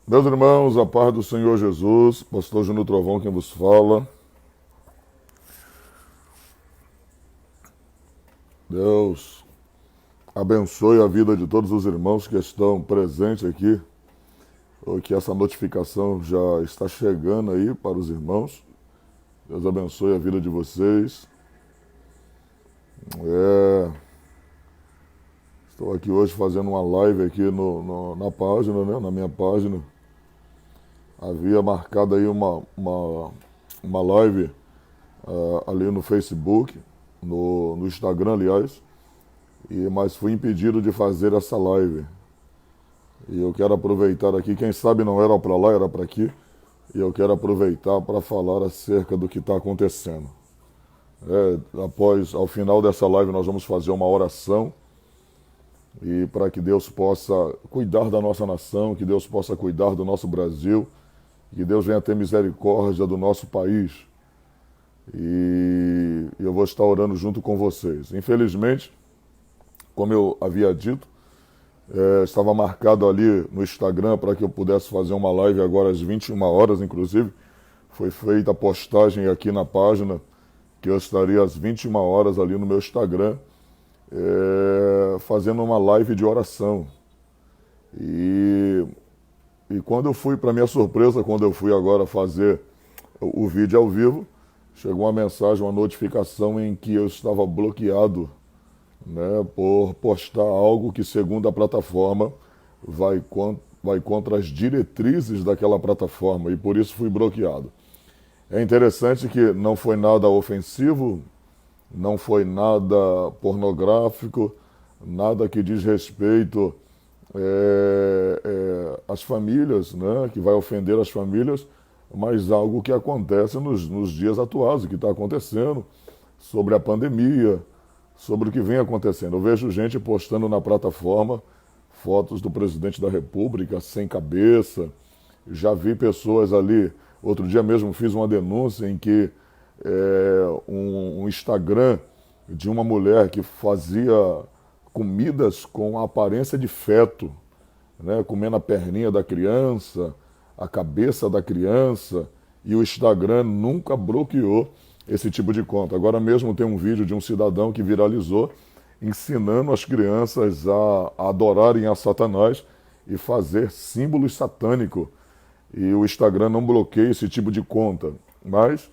Meus irmãos, a paz do Senhor Jesus, pastor Júnior Trovão quem vos fala. Deus abençoe a vida de todos os irmãos que estão presentes aqui, ou que essa notificação já está chegando aí para os irmãos. Deus abençoe a vida de vocês. Estou aqui hoje fazendo uma live aqui na página, né? Na minha página. Havia marcado aí uma live ali no Facebook, no Instagram, aliás, mas fui impedido de fazer essa live. E eu quero aproveitar aqui, quem sabe não era para lá, era para aqui, e eu quero aproveitar para falar acerca do que está acontecendo. Ao final dessa live, nós vamos fazer uma oração, e para que Deus possa cuidar da nossa nação, que Deus possa cuidar do nosso Brasil, que Deus venha ter misericórdia do nosso país. E eu vou estar orando junto com vocês. Infelizmente, como eu havia dito, estava marcado ali no Instagram para que eu pudesse fazer uma live agora às 21 horas, inclusive. Foi feita a postagem aqui na página, que eu estaria às 21 horas ali no meu Instagram, fazendo uma live de oração. E quando eu fui, para minha surpresa, quando eu fui agora fazer o vídeo ao vivo, chegou uma mensagem, uma notificação em que eu estava bloqueado, né, por postar algo que, segundo a plataforma, vai contra as diretrizes daquela plataforma, e por isso fui bloqueado. É interessante que não foi nada ofensivo, não foi nada pornográfico, nada que diz respeito às famílias, né, que vai ofender as famílias, mas algo que acontece nos dias atuais, o que está acontecendo sobre a pandemia, sobre o que vem acontecendo. Eu vejo gente postando na plataforma fotos do presidente da República sem cabeça. Já vi pessoas ali, outro dia mesmo fiz uma denúncia em que um Instagram de uma mulher que fazia comidas com a aparência de feto, né, comendo a perninha da criança, a cabeça da criança, e o Instagram nunca bloqueou esse tipo de conta. Agora mesmo tem um vídeo de um cidadão que viralizou ensinando as crianças a adorarem a Satanás e fazer símbolos satânicos. E o Instagram não bloqueia esse tipo de conta. Mas,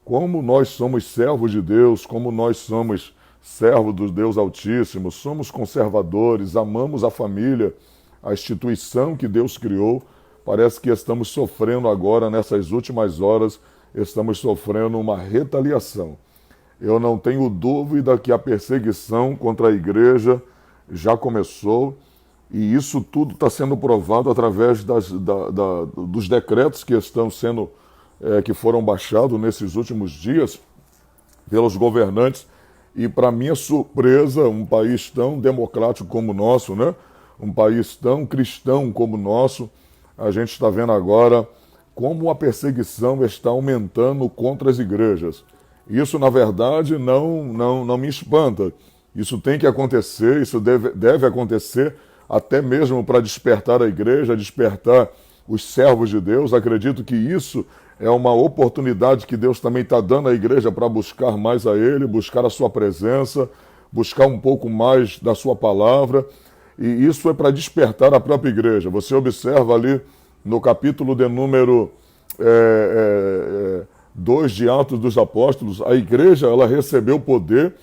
como nós somos servos de Deus, como nós somos servos do Deus Altíssimo, somos conservadores, amamos a família, a instituição que Deus criou, parece que estamos sofrendo agora, nessas últimas horas, estamos sofrendo uma retaliação. Eu não tenho dúvida que a perseguição contra a igreja já começou, e isso tudo está sendo provado através dos decretos que estão sendo, que foram baixados nesses últimos dias pelos governantes. E, para minha surpresa, um país tão democrático como o nosso, né? Um país tão cristão como o nosso, a gente está vendo agora como a perseguição está aumentando contra as igrejas. Isso, na verdade, não me espanta. Isso tem que acontecer, isso deve acontecer até mesmo para despertar a igreja, despertar os servos de Deus. Acredito que isso é uma oportunidade que Deus também está dando à igreja para buscar mais a Ele, buscar a sua presença, buscar um pouco mais da sua palavra. E isso é para despertar a própria igreja. Você observa ali no capítulo de número 2 de Atos dos Apóstolos, a igreja ela recebeu poder,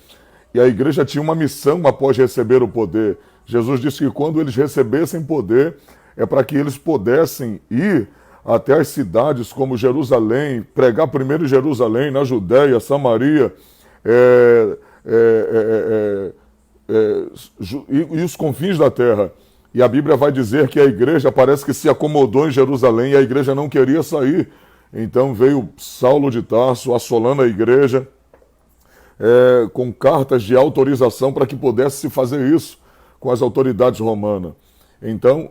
e a igreja tinha uma missão após receber o poder. Jesus disse que quando eles recebessem poder, é para que eles pudessem ir até as cidades como Jerusalém, pregar primeiro em Jerusalém, na Judéia, Samaria, e os confins da terra. E a Bíblia vai dizer que a igreja parece que se acomodou em Jerusalém e a igreja não queria sair. Então veio Saulo de Tarso assolando a igreja com cartas de autorização para que pudesse se fazer isso com as autoridades romanas. Então,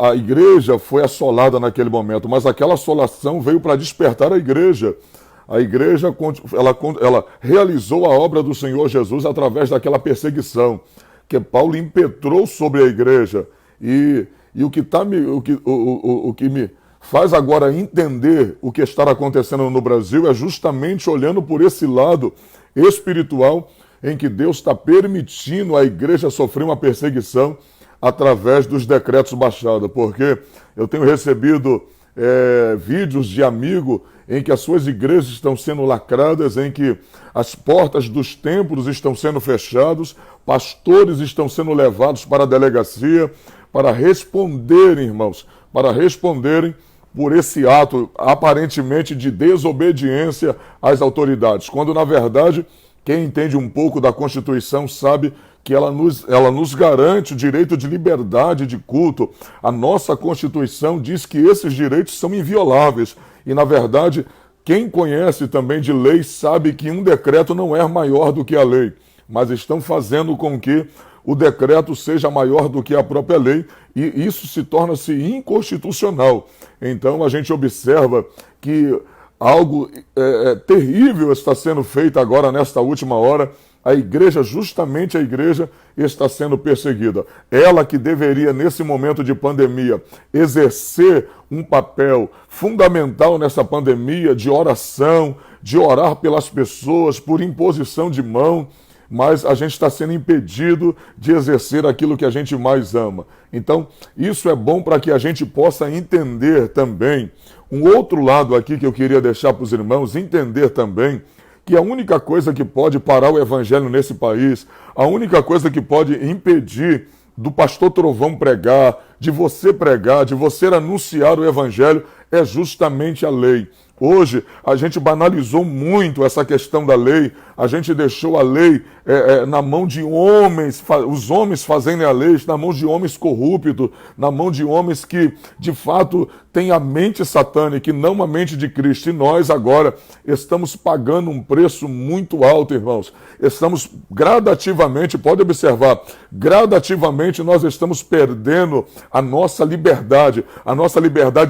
a igreja foi assolada naquele momento, mas aquela assolação veio para despertar a igreja. A igreja ela realizou a obra do Senhor Jesus através daquela perseguição que Paulo impetrou sobre a igreja. E E o que me faz agora entender o que está acontecendo no Brasil é justamente olhando por esse lado espiritual em que Deus está permitindo a igreja sofrer uma perseguição através dos decretos baixados, porque eu tenho recebido vídeos de amigo em que as suas igrejas estão sendo lacradas, em que as portas dos templos estão sendo fechadas, pastores estão sendo levados para a delegacia para responderem, irmãos, para responderem por esse ato aparentemente de desobediência às autoridades, quando na verdade quem entende um pouco da Constituição sabe que ela nos garante o direito de liberdade de culto. A nossa Constituição diz que esses direitos são invioláveis. E, na verdade, quem conhece também de lei sabe que um decreto não é maior do que a lei, mas estão fazendo com que o decreto seja maior do que a própria lei e isso se torna-se inconstitucional. Então, a gente observa que algo terrível está sendo feito agora nesta última hora. A igreja, justamente a igreja, está sendo perseguida. Ela que deveria, nesse momento de pandemia, exercer um papel fundamental nessa pandemia de oração, de orar pelas pessoas, por imposição de mão, mas a gente está sendo impedido de exercer aquilo que a gente mais ama. Então, isso é bom para que a gente possa entender também um outro lado aqui que eu queria deixar para os irmãos, entender também que a única coisa que pode parar o evangelho nesse país, a única coisa que pode impedir do pastor Trovão pregar, de você anunciar o evangelho, é justamente a lei. Hoje, a gente banalizou muito essa questão da lei, a gente deixou a lei na mão de homens, os homens fazendo a lei, na mão de homens corruptos, na mão de homens que, de fato, têm a mente satânica e não a mente de Cristo. E nós, agora, estamos pagando um preço muito alto, irmãos. Estamos gradativamente, pode observar, gradativamente nós estamos perdendo a nossa liberdade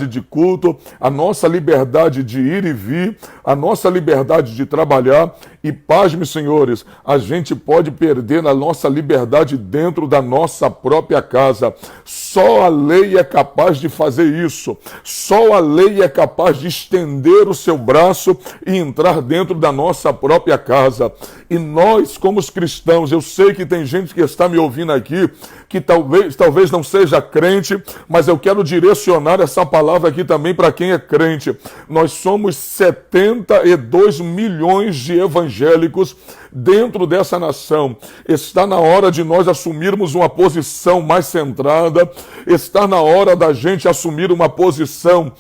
de culto, a nossa liberdade de ir e vir, a nossa liberdade de trabalhar. E pasme, senhores, a gente pode perder a nossa liberdade dentro da nossa própria casa. Só a lei é capaz de fazer isso. Só a lei é capaz de estender o seu braço e entrar dentro da nossa própria casa. E nós, como os cristãos, eu sei que tem gente que está me ouvindo aqui, que talvez não seja crente, mas eu quero direcionar essa palavra aqui também para quem é crente. Nós somos 72 milhões de evangélicos dentro dessa nação. Está na hora de nós assumirmos uma posição mais centrada, está na hora da gente assumir uma posição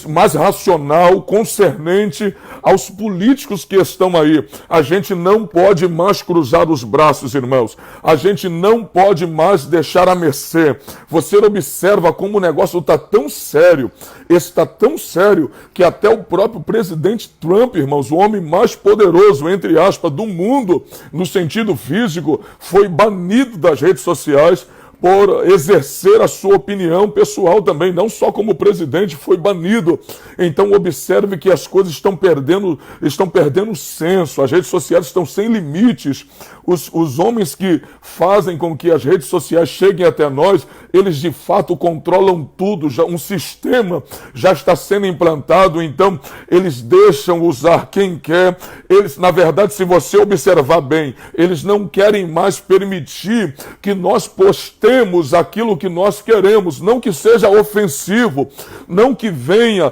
mais racional, concernente aos políticos que estão aí. A gente não pode mais cruzar os braços, irmãos. A gente não pode mais deixar a mercê. Você observa como o negócio está tão sério, está tão sério, que até o próprio presidente Trump, irmãos, o homem mais poderoso, entre aspas, do mundo, no sentido físico, foi banido das redes sociais por exercer a sua opinião pessoal também, não só como presidente, foi banido. Então observe que as coisas estão perdendo o senso, as redes sociais estão sem limites. Os homens que fazem com que as redes sociais cheguem até nós, eles de fato controlam tudo, um sistema já está sendo implantado, então eles deixam usar quem quer. Eles, na verdade, se você observar bem, eles não querem mais permitir que nós postemos aquilo que nós queremos, não que seja ofensivo, não que venha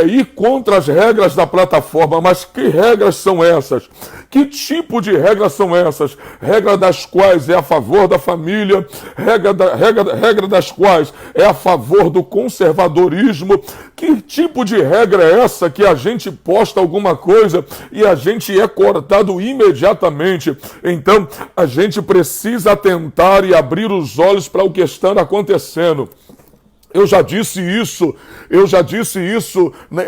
ir contra as regras da plataforma, mas que regras são essas? Que tipo de regras são essas? Regra das quais é a favor da família, regra das quais é a favor do conservadorismo. Que tipo de regra é essa que a gente posta alguma coisa e a gente é cortado imediatamente? Então, a gente precisa atentar e abrir os olhos para o que está acontecendo. Eu já disse isso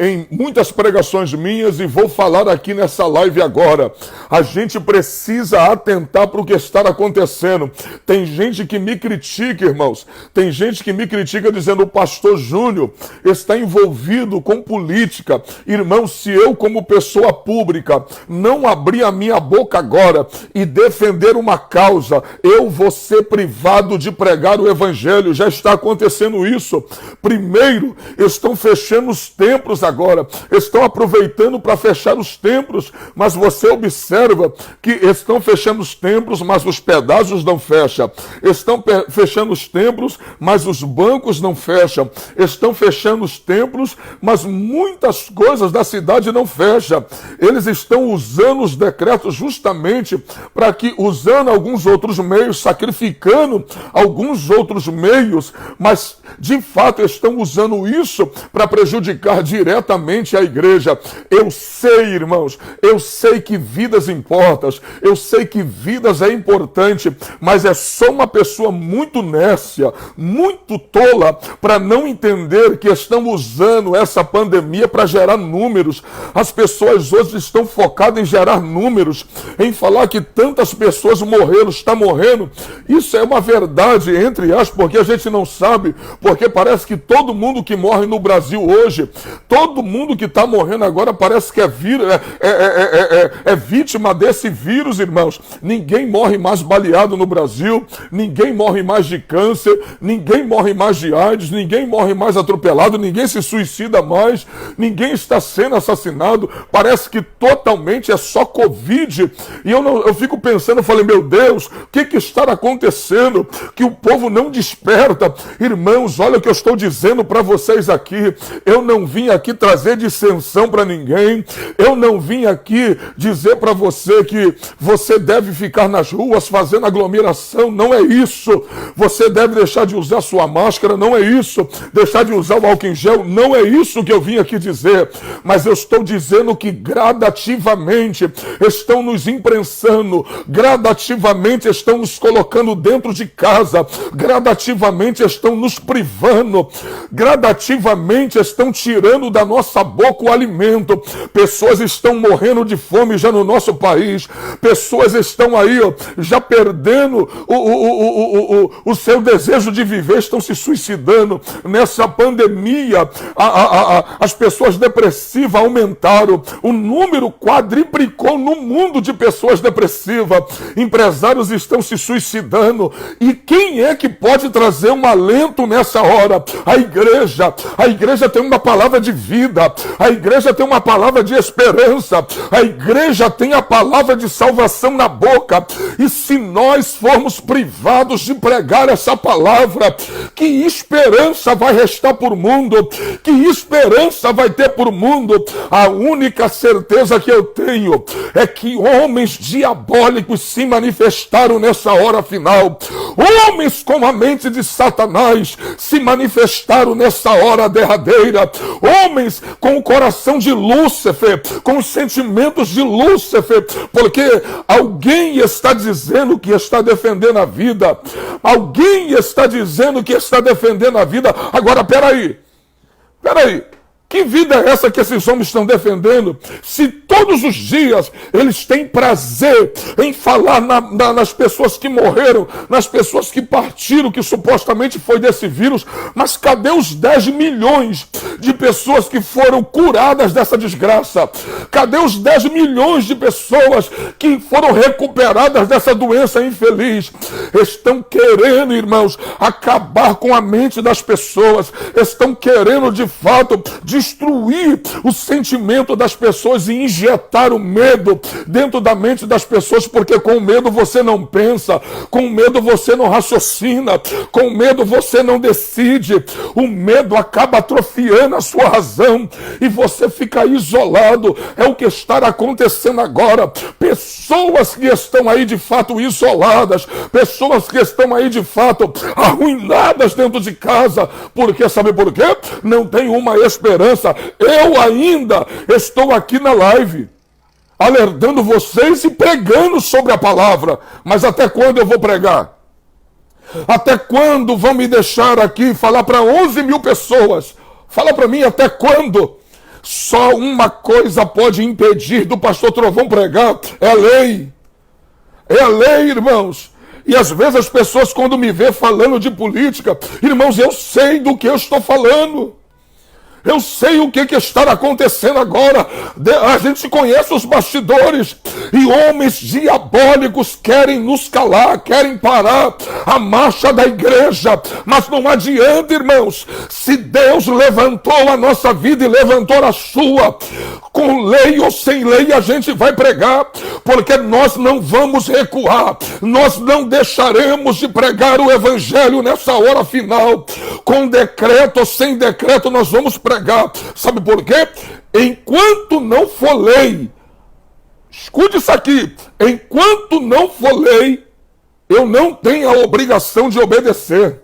em muitas pregações minhas e vou falar aqui nessa live agora. A gente precisa atentar para o que está acontecendo. Tem gente que me critica, irmãos. Tem gente que me critica dizendo: o pastor Júnior está envolvido com política. Irmão, se eu como pessoa pública não abrir a minha boca agora e defender uma causa, eu vou ser privado de pregar o evangelho. Já está acontecendo isso. Primeiro, estão fechando os templos agora, estão aproveitando para fechar os templos, mas você observa que estão fechando os templos, mas os pedágios não fecham, estão fechando os templos, mas os bancos não fecham, estão fechando os templos, mas muitas coisas da cidade não fecham. Eles estão usando os decretos justamente para que, usando alguns outros meios, sacrificando alguns outros meios, mas de fato estão usando isso para prejudicar diretamente a igreja. Eu sei, irmãos, eu sei que vidas importam, eu sei que vidas é importante, mas é só uma pessoa muito nércia, muito tola, para não entender que estão usando essa pandemia para gerar números. As pessoas hoje estão focadas em gerar números, em falar que tantas pessoas morreram, está morrendo. Isso é uma verdade, entre aspas, porque a gente não sabe, porque parece que todo mundo que morre no Brasil hoje, todo mundo que está morrendo agora parece que é vítima desse vírus, irmãos. Ninguém morre mais baleado no Brasil, ninguém morre mais de câncer, ninguém morre mais de AIDS, ninguém morre mais atropelado, ninguém se suicida mais, ninguém está sendo assassinado. Parece que totalmente é só Covid. E eu fico pensando, eu falei: meu Deus, o que está acontecendo? Que o povo não desperta. Irmãos, olha o que eu estou dizendo para vocês aqui. Eu não vim aqui trazer dissensão para ninguém. Eu não vim aqui dizer para você que você deve ficar nas ruas fazendo aglomeração. Não é isso. Você deve deixar de usar sua máscara. Não é isso. Deixar de usar o álcool em gel. Não é isso que eu vim aqui dizer. Mas eu estou dizendo que gradativamente estão nos imprensando, gradativamente estão nos colocando dentro de casa, gradativamente estão nos privando, gradativamente estão tirando da nossa boca o alimento. Pessoas estão morrendo de fome já no nosso país, pessoas estão aí já perdendo o seu desejo de viver, estão se suicidando. Nessa pandemia, as pessoas depressivas aumentaram, o número quadriplicou no mundo de pessoas depressivas, empresários estão se suicidando. E quem é que pode trazer um alento nessa hora? A igreja tem uma palavra de vida, a igreja tem uma palavra de esperança, a igreja tem a palavra de salvação na boca. E se nós formos privados de pregar essa palavra, que esperança vai restar por mundo? Que esperança vai ter por mundo? A única certeza que eu tenho é que homens diabólicos se manifestaram nessa hora final. Homens com a mente de Satanás se manifestaram nessa hora derradeira. Homens com o coração de Lúcifer, com os sentimentos de Lúcifer, porque alguém está dizendo que está defendendo a vida. Alguém está dizendo que está defendendo a vida. Agora, peraí. Que vida é essa que esses homens estão defendendo? Se todos os dias eles têm prazer em falar nas pessoas que morreram, nas pessoas que partiram, que supostamente foi desse vírus, mas cadê os 10 milhões de pessoas que foram curadas dessa desgraça? Cadê os 10 milhões de pessoas que foram recuperadas dessa doença infeliz? Estão querendo, irmãos, acabar com a mente das pessoas, estão querendo de fato destruir o sentimento das pessoas e injetar o medo dentro da mente das pessoas, porque com medo você não pensa, com medo você não raciocina, com medo você não decide. O medo acaba atrofiando a sua razão e você fica isolado. É o que está acontecendo agora. Pessoas que estão aí de fato isoladas, pessoas que estão aí de fato arruinadas dentro de casa, porque sabe por quê? Não tem uma esperança. Eu ainda estou aqui na live alertando vocês e pregando sobre a palavra, mas até quando eu vou pregar? Até quando vão me deixar aqui falar para 11 mil pessoas? Fala para mim, até quando? Só uma coisa pode impedir do pastor Trovão pregar, é a lei. É a lei, irmãos. E às vezes as pessoas, quando me vê falando de política, irmãos, eu sei do que eu estou falando. Eu sei o que está acontecendo agora. A gente conhece os bastidores. E homens diabólicos querem nos calar, querem parar a marcha da igreja. Mas não adianta, irmãos. Se Deus levantou a nossa vida e levantou a sua, com lei ou sem lei a gente vai pregar. Porque nós não vamos recuar. Nós não deixaremos de pregar o evangelho nessa hora final. Com decreto ou sem decreto nós vamos pregar. Sabe por quê? Enquanto não for lei, escute isso aqui, enquanto não for lei, eu não tenho a obrigação de obedecer.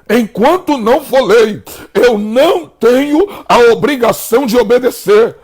Enquanto não for lei, eu não tenho a obrigação de obedecer.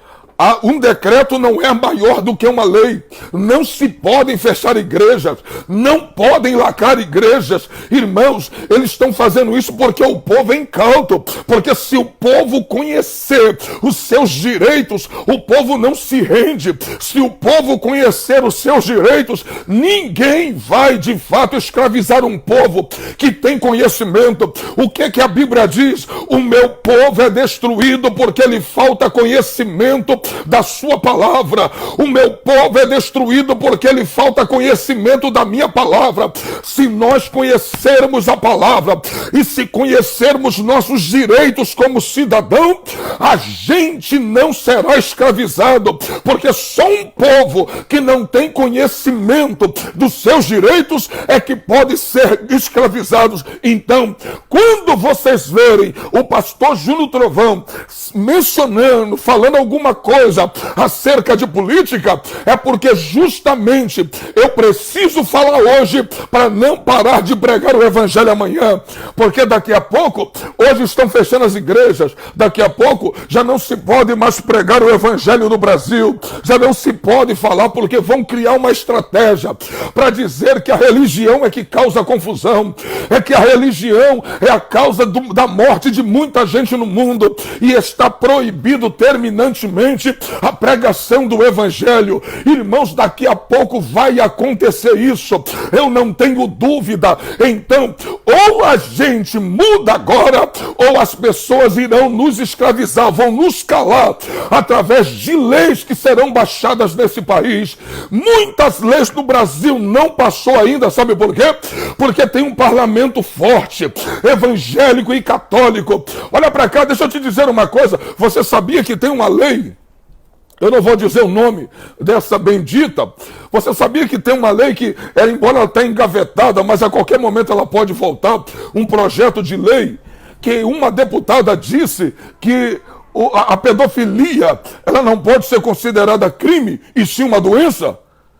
Um decreto não é maior do que uma lei. Não se podem fechar igrejas, não podem lacrar igrejas. Irmãos, eles estão fazendo isso porque o povo é incauto. Porque se o povo conhecer os seus direitos, o povo não se rende. Se o povo conhecer os seus direitos, ninguém vai de fato escravizar um povo que tem conhecimento. O que a Bíblia diz? O meu povo é destruído porque lhe falta conhecimento da sua palavra. O meu povo é destruído porque lhe falta conhecimento da minha palavra. Se nós conhecermos a palavra e se conhecermos nossos direitos como cidadão, a gente não será escravizado, porque só um povo que não tem conhecimento dos seus direitos é que pode ser escravizado. Então, quando vocês verem o pastor Júnior Trovão mencionando, falando alguma coisa acerca de política, é porque justamente eu preciso falar hoje para não parar de pregar o evangelho amanhã, porque daqui a pouco, hoje estão fechando as igrejas, daqui a pouco já não se pode mais pregar o evangelho no Brasil, já não se pode falar, porque vão criar uma estratégia para dizer que a religião é que causa confusão, é que a religião é a causa da morte de muita gente no mundo, e está proibido terminantemente a pregação do evangelho. Irmãos, daqui a pouco vai acontecer isso, eu não tenho dúvida. Então, ou a gente muda agora, ou as pessoas irão nos escravizar, vão nos calar através de leis que serão baixadas nesse país. Muitas leis no Brasil não passou ainda, sabe por quê? Porque tem um parlamento forte, evangélico e católico. Olha para cá, deixa eu te dizer uma coisa, você sabia que tem uma lei? Eu não vou dizer o nome dessa bendita. Você sabia que tem uma lei que, embora ela tenha engavetada, mas a qualquer momento ela pode voltar, um projeto de lei, que uma deputada disse que a pedofilia, ela não pode ser considerada crime e sim uma doença?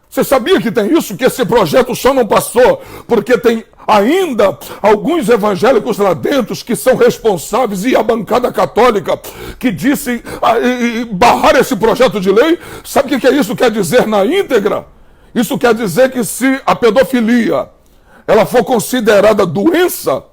Você sabia que tem isso? Que esse projeto só não passou porque tem ainda alguns evangélicos lá dentro que são responsáveis, e a bancada católica que disse barrar esse projeto de lei. Sabe o que isso quer dizer na íntegra? Isso quer dizer que se a pedofilia ela for considerada doença,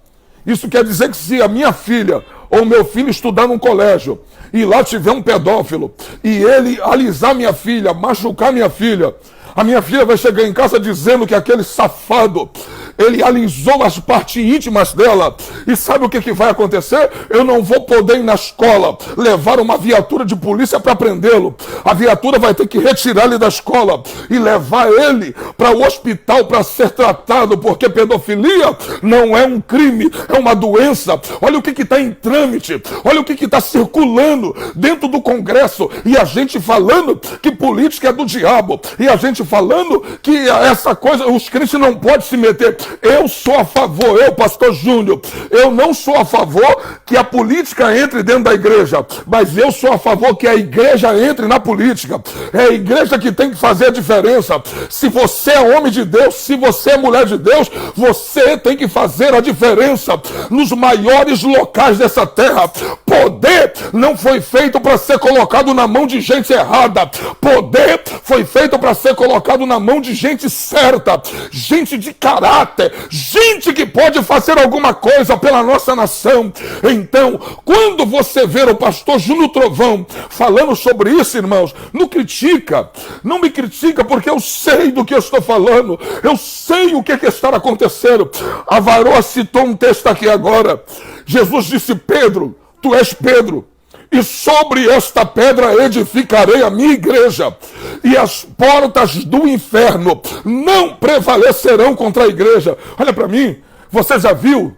isso quer dizer que se a minha filha ou meu filho estudar num colégio e lá tiver um pedófilo e ele alisar minha filha, machucar minha filha, a minha filha vai chegar em casa dizendo que aquele safado, ele alisou as partes íntimas dela. E sabe o que vai acontecer? Eu não vou poder ir na escola levar uma viatura de polícia para prendê-lo. A viatura vai ter que retirar ele da escola e levar ele para o hospital para ser tratado, porque pedofilia não é um crime, é uma doença. Olha o que está em trâmite, olha o que está circulando dentro do Congresso, e a gente falando que política é do diabo, e a gente falando que essa coisa, os crentes não podem se meter. Eu sou a favor, eu, pastor Júnior, eu não sou a favor que a política entre dentro da igreja, mas eu sou a favor que a igreja entre na política. É a igreja que tem que fazer a diferença. Se você é homem de Deus, se você é mulher de Deus, você tem que fazer a diferença nos maiores locais dessa terra. Poder não foi feito para ser colocado na mão de gente errada. Poder foi feito para ser colocado na mão de gente certa, gente de caráter, gente que pode fazer alguma coisa pela nossa nação. Então, quando você ver o pastor Júnior Trovão falando sobre isso, irmãos, não critica, não me critica, porque eu sei do que eu estou falando, eu sei o que está acontecendo. A varoa citou um texto aqui agora. Jesus disse: Pedro, tu és Pedro, e sobre esta pedra edificarei a minha igreja, e as portas do inferno não prevalecerão contra a igreja. Olha para mim, você já viu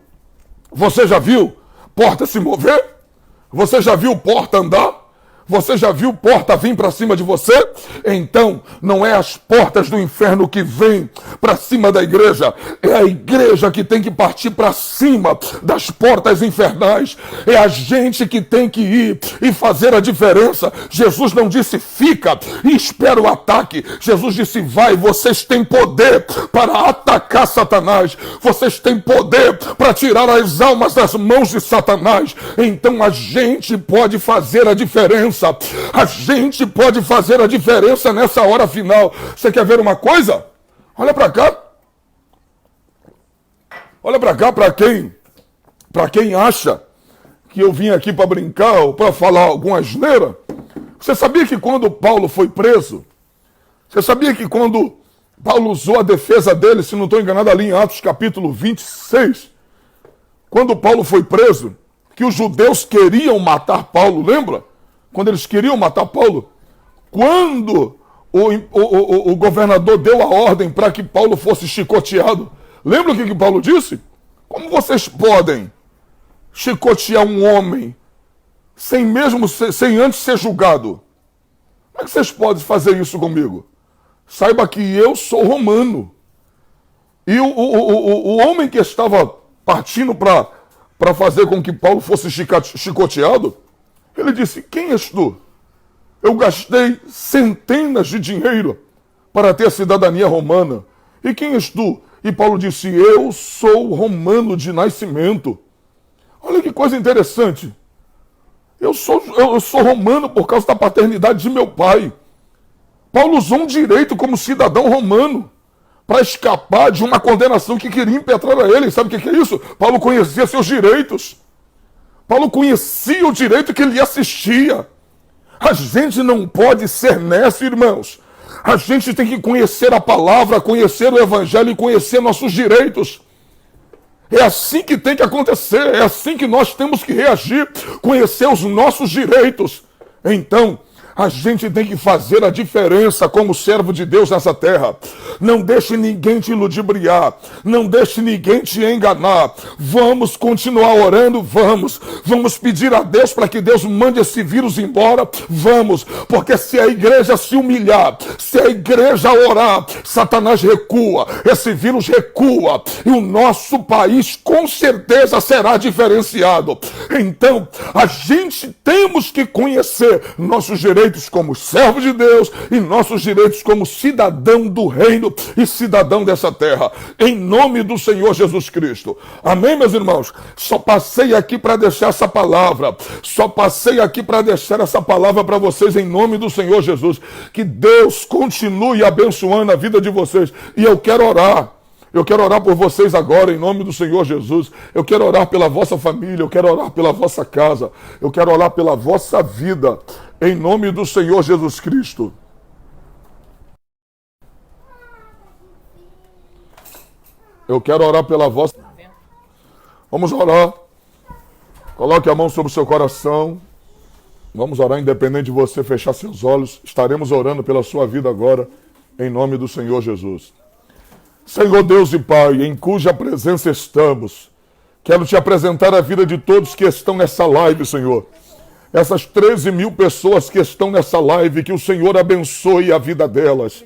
porta se mover? Você já viu porta andar? Você já viu porta vir para cima de você? Então, não é as portas do inferno que vêm para cima da igreja. É a igreja que tem que partir para cima das portas infernais. É a gente que tem que ir e fazer a diferença. Jesus não disse fica e espera o ataque. Jesus disse vai, vocês têm poder para atacar Satanás. Vocês têm poder para tirar as almas das mãos de Satanás. Então a gente pode fazer a diferença. A gente pode fazer a diferença nessa hora final. Você quer ver uma coisa? Olha para cá. Olha para cá, para quem acha que eu vim aqui para brincar ou para falar alguma asneira. Você sabia que quando Paulo foi preso, você sabia que quando Paulo usou a defesa dele, se não estou enganado, ali em Atos capítulo 26, quando Paulo foi preso, que os judeus queriam matar Paulo, lembra? Quando eles queriam matar Paulo, quando o governador deu a ordem para que Paulo fosse chicoteado, lembra o que Paulo disse? Como vocês podem chicotear um homem sem antes ser julgado? Como é que vocês podem fazer isso comigo? Saiba que eu sou romano. E o homem que estava partindo para fazer com que Paulo fosse chicoteado, ele disse: quem és tu? Eu gastei centenas de dinheiro para ter a cidadania romana. E quem és tu? E Paulo disse: eu sou romano de nascimento. Olha que coisa interessante. Eu sou romano por causa da paternidade de meu pai. Paulo usou um direito como cidadão romano para escapar de uma condenação que queria impetrar a ele. Sabe o que é isso? Paulo conhecia seus direitos. Paulo conhecia o direito que ele assistia. A gente não pode ser nécio, irmãos. A gente tem que conhecer a palavra, conhecer o evangelho e conhecer nossos direitos. É assim que tem que acontecer, é assim que nós temos que reagir, conhecer os nossos direitos. Então, a gente tem que fazer a diferença como servo de Deus nessa terra. Não deixe ninguém te ludibriar. Não deixe ninguém te enganar. Vamos continuar orando? Vamos. Vamos pedir a Deus para que Deus mande esse vírus embora? Vamos. Porque se a igreja se humilhar, se a igreja orar, Satanás recua. Esse vírus recua. E o nosso país com certeza será diferenciado. Então, a gente temos que conhecer nossos direitos como servo de Deus e nossos direitos como cidadão do reino e cidadão dessa terra, em nome do Senhor Jesus Cristo. Amém, meus irmãos? Só passei aqui para deixar essa palavra, para vocês em nome do Senhor Jesus. Que Deus continue abençoando a vida de vocês. E eu quero orar. Eu quero orar por vocês agora, em nome do Senhor Jesus. Eu quero orar pela vossa família, eu quero orar pela vossa casa, eu quero orar pela vossa vida, em nome do Senhor Jesus Cristo. Eu quero orar pela vossa... Vamos orar. Coloque a mão sobre o seu coração. Vamos orar, independente de você fechar seus olhos. Estaremos orando pela sua vida agora, em nome do Senhor Jesus. Senhor Deus e Pai, em cuja presença estamos, quero te apresentar a vida de todos que estão nessa live, Senhor. Essas 13 mil pessoas que estão nessa live, que o Senhor abençoe a vida delas.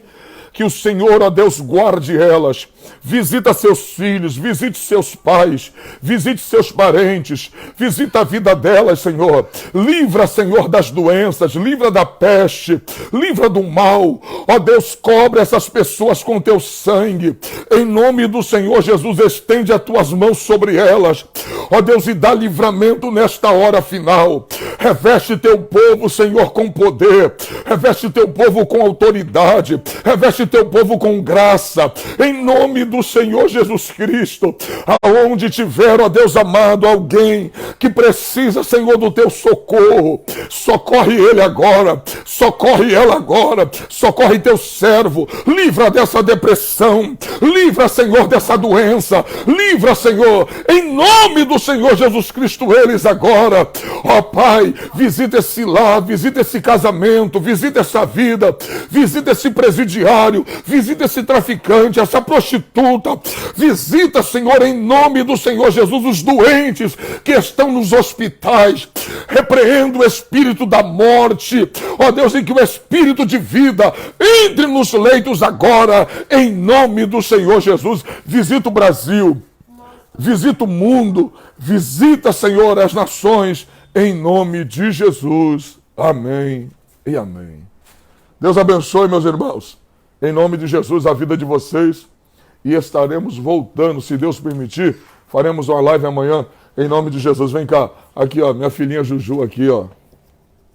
Que o Senhor, ó Deus, guarde elas. Visita seus filhos, visite seus pais, visite seus parentes, visita a vida delas, Senhor. Livra, Senhor, das doenças, livra da peste, livra do mal. Ó Deus, cobre essas pessoas com teu sangue. Em nome do Senhor Jesus, estende as tuas mãos sobre elas. Ó Deus, e dá livramento nesta hora final. Reveste teu povo, Senhor, com poder. Reveste teu povo com autoridade. Reveste teu povo com graça. Em nome do Senhor Jesus Cristo. Aonde tiver, ó Deus amado, alguém que precisa, Senhor, do teu socorro, socorre ele agora. Socorre ela agora. Socorre teu servo. Livra dessa depressão. Livra, Senhor, dessa doença. Livra, Senhor, em nome do Senhor Jesus Cristo, eles agora. Ó Pai, visita esse lar, visita esse casamento, visita essa vida, visita esse presidiário, visita esse traficante, essa prostituta. Visita, Senhor, em nome do Senhor Jesus, os doentes que estão nos hospitais. Repreenda o espírito da morte. Ó Deus, em que o espírito de vida entre nos leitos agora, em nome do Senhor Jesus. Visita o Brasil, visita o mundo, visita, Senhor, as nações, em nome de Jesus. Amém e amém. Deus abençoe, meus irmãos, em nome de Jesus, a vida de vocês, e estaremos voltando, se Deus permitir, faremos uma live amanhã, em nome de Jesus. Vem cá, aqui ó, minha filhinha Juju aqui ó.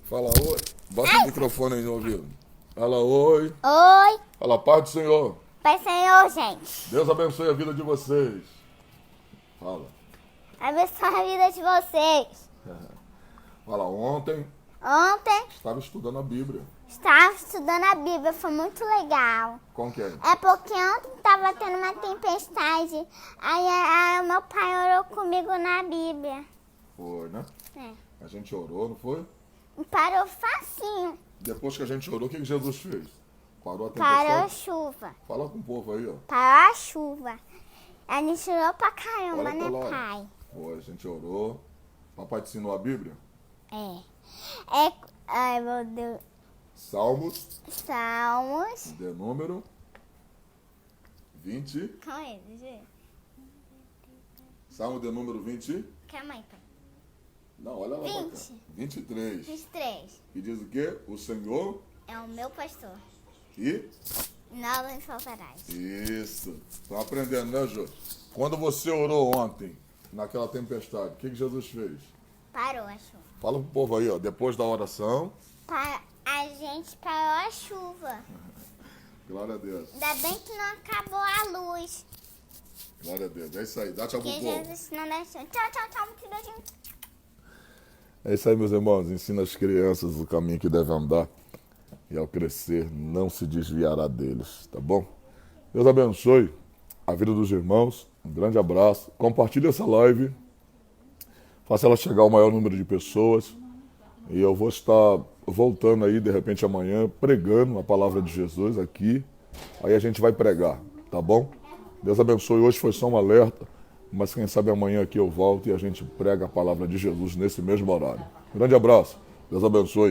Fala oi, bota o microfone aí no ouvido. Fala oi. Oi. Fala paz do Senhor. Pai Senhor, gente. Deus abençoe a vida de vocês. Fala. Abençoe a vida de vocês. Fala, ontem estava estudando a Bíblia. Estava estudando a Bíblia, foi muito legal. Com quem? É porque ontem estava tendo uma tempestade. Aí meu pai orou comigo na Bíblia. Foi, né? É. A gente orou, não foi? E parou facinho. Depois que a gente orou, o que Jesus fez? Parou a tempestade? Parou a chuva. Fala com o povo aí, ó. Parou a chuva. A gente orou pra caramba, Olha né, pra lá. pai? Foi, a gente orou. Papai te ensinou a Bíblia? Ai, meu Deus. Salmos, Salmos. de número 20. Calma aí, deixa eu ver. Salmo de número 20. Calma aí, pai. Não, olha lá. 20. Pra cá. 23. 23. E diz o quê? O Senhor É o meu pastor. e... Nada me faltarás. Isso. Estão aprendendo, né, Jô? Quando você orou ontem, naquela tempestade, o que Jesus fez? Parou a chuva. Fala pro povo aí, ó. Depois da oração. A gente parou a chuva. Glória a Deus. Ainda bem que não acabou a luz. Glória a Deus. É isso aí. Dá tchau pro Porque povo. Jesus não deixou. Tchau, tchau, tchau. Muito beijinho. É isso aí, meus irmãos. Ensina as crianças o caminho que devem andar. E ao crescer, não se desviará deles. Tá bom? Deus abençoe a vida dos irmãos. Um grande abraço. Compartilhe essa live. Faça ela chegar ao maior número de pessoas. E eu vou estar voltando aí, de repente, amanhã, pregando a palavra de Jesus aqui. Aí a gente vai pregar, tá bom? Deus abençoe. Hoje foi só um alerta, mas quem sabe amanhã aqui eu volto e a gente prega a palavra de Jesus nesse mesmo horário. Grande abraço. Deus abençoe.